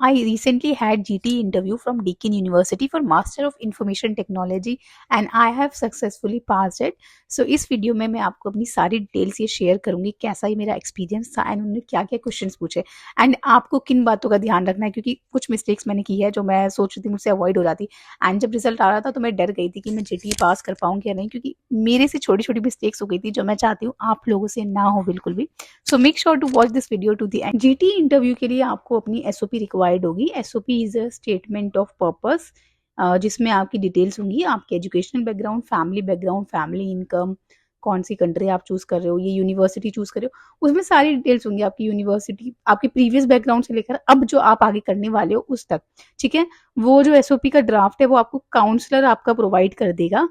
I recently had GT interview from Deakin University for Master of Information Technology and I have successfully passed it. So इस video में मैं आपको अपनी सारी details ये share करूंगी, कैसा ही मेरा एक्सपीरियंस था एंड उन्होंने क्या क्या क्वेश्चंस पूछे एंड आपको किन बातों का ध्यान रखना है, क्योंकि कुछ मिस्टेक्स मैंने की है जो मैं सोच रही थी मुझसे अवॉइड हो जाती। एंड जब रिजल्ट आ रहा था तो मैं डर गई थी कि मैं GT पास कर पाऊंगी या नहीं, क्योंकि मेरे से छोटी छोटी मिस्टेक्स हो गई थी जो मैं चाहती हूँ आप लोगों से ना हो बिल्कुल भी। So make sure to watch this video to the end. GT interview के लिए आपको अपनी SOP रिक्वायर्ड होगी। SOP is a statement of purpose, जिसमें आपकी डिटेल्स होंगी, आपके एजुकेशनल बैकग्राउंड, फैमिली इनकम, कौन सी कंट्री आप चूज कर रहे हो, ये यूनिवर्सिटी चूज कर रहे हो, उसमें सारी डिटेल्स होंगी, आपकी यूनिवर्सिटी, आपके प्रीवियस बैकग्राउंड से लेकर अब जो आप आगे करने वाले हो उस तक। ठीक है, वो जो SOP का ड्राफ्ट है वो आपको काउंसलर आपका प्रोवाइड कर देगा।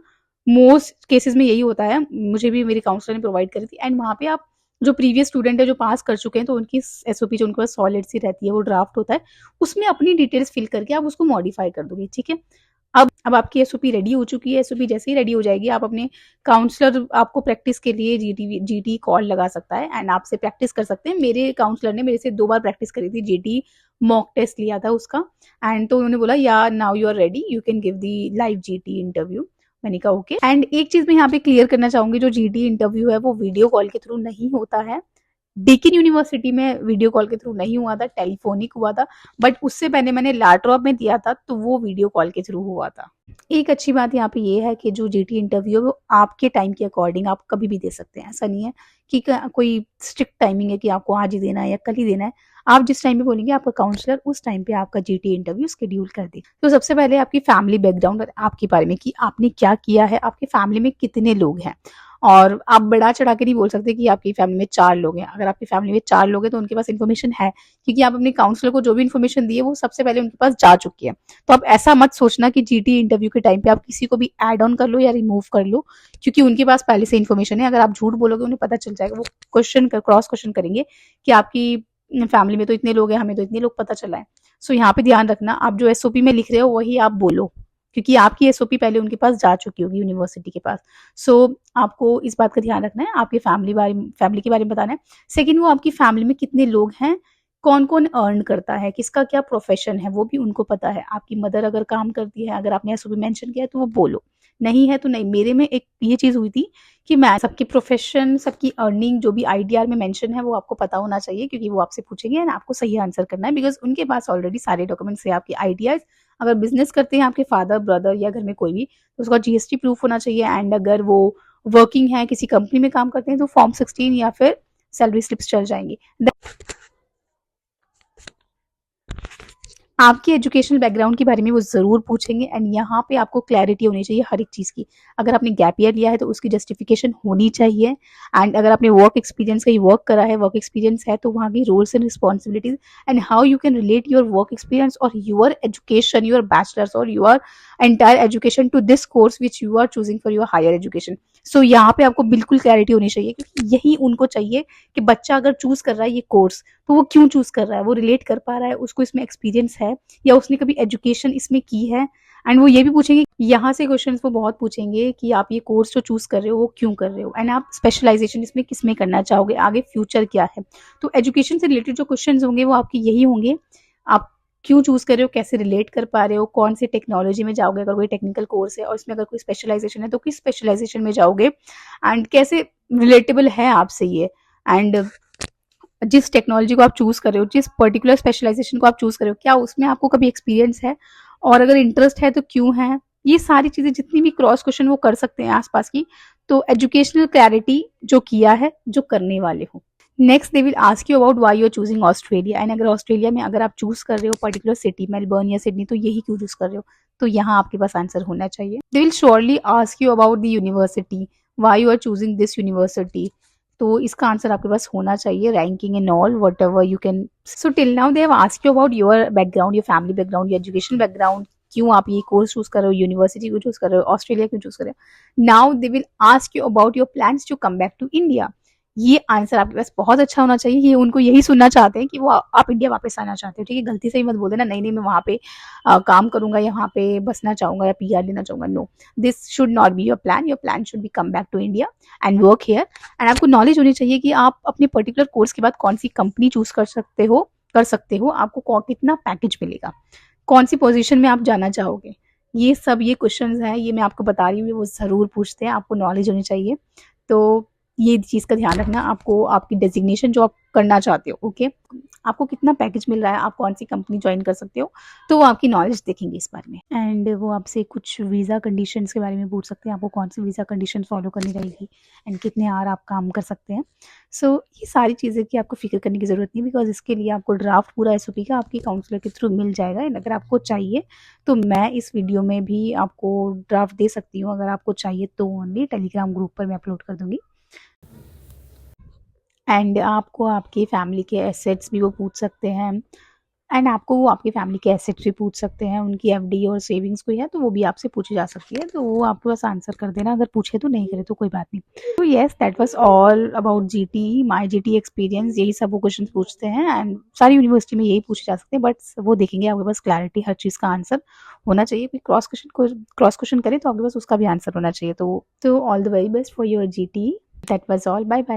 मोस्ट केसेस में यही होता है, मुझे भी मेरी काउंसलर ने प्रोवाइड करी थी। एंड वहाँ पे आप जो प्रीवियस स्टूडेंट है जो पास कर चुके हैं तो उनकी SOP जो उनके पास सॉलिड सी रहती है वो ड्राफ्ट होता है, उसमें अपनी डिटेल्स फिल करके आप उसको मॉडिफाई कर दोगे। ठीक है, अब आपकी SOP रेडी हो चुकी है। SOP जैसे ही रेडी हो जाएगी आप अपने काउंसलर आपको प्रैक्टिस के लिए GT कॉल लगा सकता है एंड आपसे प्रैक्टिस कर सकते हैं। मेरे काउंसलर ने मेरे से 2 बार प्रैक्टिस करी थी, GT मॉक टेस्ट लिया था उसका एंड तो उन्होंने बोला yeah now you are ready, you can give the live GT interview. मैंने कहा ओके। एंड एक चीज मैं यहाँ पे क्लियर करना चाहूंगी, जो GT इंटरव्यू है वो वीडियो कॉल के थ्रू नहीं होता है। डेकिन यूनिवर्सिटी में वीडियो कॉल के थ्रू नहीं हुआ था, टेलीफोनिक हुआ था, बट उससे पहले मैंने लैट्रॉप में दिया था तो वो वीडियो कॉल के थ्रू हुआ था। एक अच्छी बात यहाँ पे ये है कि जो GT इंटरव्यू है वो आपके टाइम के अकॉर्डिंग आप कभी भी दे सकते हैं। ऐसा नहीं है कि कोई स्ट्रिक्ट टाइमिंग है कि आपको आज ही देना है या कल ही देना है। आप जिस टाइम पे बोलेंगे आपका काउंसलर उस टाइम पे आपका GT इंटरव्यू शेड्यूल कर दे। तो सबसे पहले आपकी फैमिली बैकग्राउंड और आपके बारे में कि आपने क्या किया है, आपकी फैमिली में कितने लोग हैं। और आप बढ़ा चढ़ा के नहीं बोल सकते कि आपकी फैमिली में 4 लोग हैं। अगर आपकी फैमिली में 4 लोग हैं तो उनके पास इन्फॉर्मेशन है, क्योंकि आप अपने काउंसलर को जो भी इन्फॉर्मेशन दी है वो सबसे पहले उनके पास जा चुकी है। तो आप ऐसा मत सोचना कि GT इंटरव्यू के टाइम पे आप किसी को भी ऐड ऑन कर लो या रिमूव कर लो, क्योंकि उनके पास पहले से इन्फॉर्मेशन है। अगर आप झूठ बोलोगे उन्हें पता चल जाएगा, वो क्रॉस क्वेश्चन करेंगे कि आपकी फैमिली में तो इतने लोग हैं, हमें तो इतने लोग पता चला है। सो यहाँ पे ध्यान रखना, आप जो SOP में लिख रहे हो वही आप बोलो, क्योंकि आपकी SOP पहले उनके पास जा चुकी होगी यूनिवर्सिटी के पास। सो आपको इस बात का ध्यान रखना है, आपके फैमिली के बारे में बताना है। सेकंड, वो आपकी फैमिली में कितने लोग हैं, कौन कौन अर्न करता है, किसका क्या प्रोफेशन है वो भी उनको पता है। आपकी मदर अगर काम करती है, अगर आपने SOP मेंशन किया है तो वो बोलो, नहीं है तो नहीं। मेरे में एक ये चीज हुई थी कि मैं सबकी प्रोफेशन, सबकी अर्निंग जो भी ITR में मेंशन है वो आपको पता होना चाहिए, क्योंकि वो आपसे पूछेंगे एंड आपको सही आंसर करना है, बिकॉज उनके पास ऑलरेडी सारे डॉक्यूमेंट्स है आपकी ITR। अगर बिजनेस करते हैं आपके फादर, ब्रदर या घर में कोई भी, तो उसका GST प्रूफ होना चाहिए। एंड अगर वो वर्किंग है, किसी कंपनी में काम करते हैं, तो फॉर्म 16 या फिर सैलरी स्लिप्स चल जाएंगी। आपके एजुकेशनल बैकग्राउंड के बारे में वो ज़रूर पूछेंगे एंड यहाँ पे आपको क्लैरिटी होनी चाहिए हर एक चीज़ की। अगर आपने गैप ईयर लिया है तो उसकी जस्टिफिकेशन होनी चाहिए। एंड अगर आपने वर्क एक्सपीरियंस कहीं वर्क करा है, वर्क एक्सपीरियंस है, तो वहाँ की roles and responsibilities and how you can relate your work experience और योर एजुकेशन, योर बैचलर्स और your entire education to this course which you are choosing for your higher education. So यहाँ पे आपको बिल्कुल क्लैरिटी होनी चाहिए, क्योंकि यही उनको चाहिए कि बच्चा अगर चूज कर रहा है ये कोर्स तो वो क्यों चूज कर रहा है, वो रिलेट कर पा रहा है, उसको इसमें एक्सपीरियंस है या उसने कभी एजुकेशन इसमें की है। एंड वो ये भी पूछेंगे, यहाँ से क्वेश्चंस वो बहुत पूछेंगे कि आप ये कोर्स जो चूज कर रहे हो वो क्यों कर रहे हो एंड आप स्पेशलाइजेशन इसमें किस में करना चाहोगे, आगे फ्यूचर क्या है। तो एजुकेशन से रिलेटेड जो क्वेश्चंस होंगे वो आपके यही होंगे, आप क्यों चूज कर रहे हो, कैसे रिलेट कर पा रहे हो, कौन से टेक्नोलॉजी में जाओगे, अगर कोई टेक्निकल कोर्स है और इसमें अगर कोई स्पेशलाइजेशन है तो किस स्पेशलाइजेशन में जाओगे एंड कैसे रिलेटेबल है आपसे ये। एंड जिस टेक्नोलॉजी को आप चूज कर रहे हो, जिस पर्टिकुलर स्पेशलाइजेशन को आप चूज कर रहे हो, क्या उसमें आपको कभी एक्सपीरियंस है और अगर इंटरेस्ट है तो क्यों है। ये सारी चीजें जितनी भी क्रॉस क्वेश्चन वो कर सकते हैं आसपास की। तो एजुकेशनल क्लैरिटी जो किया है, जो करने वाले हो। Next they will ask you about why you are choosing Australia and अगर ऑस्ट्रेलिया में अगर आप चूज कर रहे हो पर्टिकुलर सिटी, मेलबर्न या सिडनी, तो यही क्यों चूज कर रहे हो। तो यहाँ आपके पास आंसर होना चाहिए। They will surely ask you about the university, why you are choosing this university, तो इसका आंसर आपके पास होना चाहिए। Ranking and all whatever you can. So till now they have asked you about your background, your family background, your education background, क्यों आप ये course choose कर रहे हो, यूनिवर्सिटी क्यों चूज कर रहे हो, ऑस्ट्रेलिया क्यों चूज कर रहे हो। Now they will ask you about your plans to come back to India. ये आंसर आपके पास बहुत अच्छा होना चाहिए। ये उनको यही सुनना चाहते हैं कि वो आप इंडिया वापस आना चाहते हो। ठीक है, गलती से ही मत बोल देना नहीं नहीं मैं वहाँ पे काम करूंगा, यहाँ पे बसना चाहूंगा या PR लेना चाहूंगा। No, this should not be your plan. Your plan should be come back to India and work here. And आपको नॉलेज होनी चाहिए कि आप अपने पर्टिकुलर कोर्स के बाद कौन सी कंपनी चूज कर सकते हो, कर सकते हो, आपको कितना पैकेज मिलेगा, कौन सी पोजीशन में आप जाना चाहोगे, ये सब ये क्वेश्चंस हैं, ये मैं आपको बता रही हूँ, वो ज़रूर पूछते हैं, आपको नॉलेज होनी चाहिए। तो ये चीज़ का ध्यान रखना, आपको आपकी डेजिग्नेशन जो आप करना चाहते हो, ओके, आपको कितना पैकेज मिल रहा है, आप कौन सी कंपनी ज्वाइन कर सकते हो, तो वो आपकी नॉलेज देखेंगे इस बारे में। एंड वो आपसे कुछ वीज़ा कंडीशंस के बारे में पूछ सकते हैं, आपको कौन सी वीज़ा कंडीशन फॉलो करनी रहेगी एंड कितने आवर आप काम कर सकते हैं। सो ये सारी चीज़ें की आपको फिक्र करने की ज़रूरत नहीं, बिकॉज इसके लिए आपको ड्राफ्ट पूरा एसओपी का आपकी काउंसलर के थ्रू मिल जाएगा। एंड अगर आपको चाहिए तो मैं इस वीडियो में भी आपको ड्राफ्ट दे सकती हूँ, अगर आपको चाहिए तो ओनली टेलीग्राम ग्रुप पर मैं अपलोड कर दूँगी। एंड आपको आपकी फैमिली के एसेट्स भी वो पूछ सकते हैं, एंड आपको वो आपकी फैमिली के एसेट्स भी पूछ सकते हैं, उनकी एफडी और सेविंग्स कोई है तो वो भी आपसे पूछी जा सकती है, तो वो आपको बस आंसर कर देना, अगर पूछे तो, नहीं करे तो कोई बात नहीं। तो yes, that was all about GT, my GT experience, यही सब वो क्वेश्चन पूछते हैं एंड सारी यूनिवर्सिटी में यही पूछे जा सकते हैं, बट वो देखेंगे आपके पास क्लैरिटी, हर चीज़ का आंसर होना चाहिए, कोई क्रॉस क्वेश्चन करे तो आपके पास उसका भी आंसर होना चाहिए। तो all the very best for your GT, that was all, bye bye.